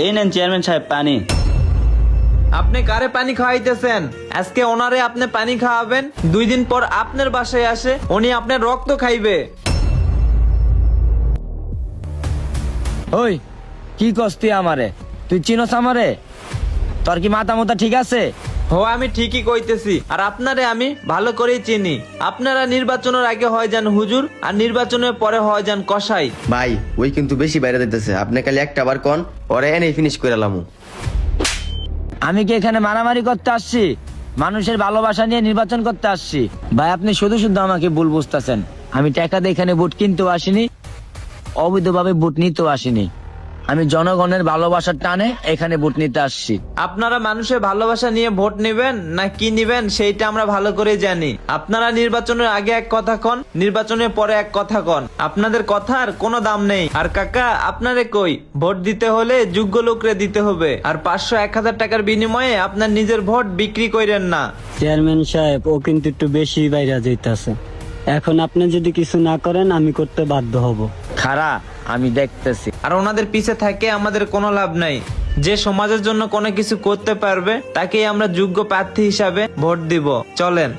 এই নেন চেয়ারম্যান সাহেব পানি। আপনি কারে পানি খাওয়াইতেছেন? আজকে ওনারে আপনি পানি খাওয়াবেন, 2 দিন পর আপনার বাসায় আসে উনি আপনার রক্ত খাইবে। ওই কি কস তুই আমারে? তুই চিনস আমারে? তোর কি মাথা মোতা ঠিক আছে? আমি ঠিকই কইতেছি, আর আপনারে আমি ভালো করেই চিনি। আপনারা নির্বাচনের আগে হয় যান হুজুর, আর নির্বাচনের পরে হয় যান কসাই। ভাই ওই কিন্তু বেশি বাইরে দিতেছে, আপনি খালি একটা বার কন, ওরে এনে ফিনিশ করে লামু। আমি কি এখানে মারামারি করতে আসছি? মানুষের ভালোবাসা নিয়ে নির্বাচন করতে আসছি। ভাই আপনি শুধু শুধু আমাকে ভুল বুঝতেছেন। আমি টাকা দিয়ে এখানে ভোট কিনতেও আসিনি, অবৈধভাবে ভোট নিতেও আসিনি। আমি জনগণের ভালোবাসার টানে এখানে ভোট নিতে আসছি। আপনারা মানুষের ভালোবাসা নিয়ে ভোট নেবেন না কি নিবেন সেইটা আমরা ভালো করে জানি। আপনারা নির্বাচনের আগে এক কথা কন, নির্বাচনের পরে এক কথা কন। আপনাদের কথার কোনো দাম নেই। আর কাকা আপনারে কই, ভোট দিতে হলে যোগ্য লোকরে দিতে হবে, আর 500-1000 টাকার বিনিময়ে আপনার নিজের ভোট বিক্রি করেন না। চেয়ারম্যান সাহেব, ও কিন্তু একটু বেশি বাইরে যাইতেছে। এখন আপনি যদি কিছু না করেন আমি করতে বাধ্য হব। খারা আমি দেখতেছি। আর ওনাদের পিছে থাকে আমাদের কোনো লাভ নাই। যে সমাজের জন্য কোনো কিছু করতে পারবে তাকেই আমরা যোগ্য প্রার্থী হিসাবে ভোট দিব। চলেন।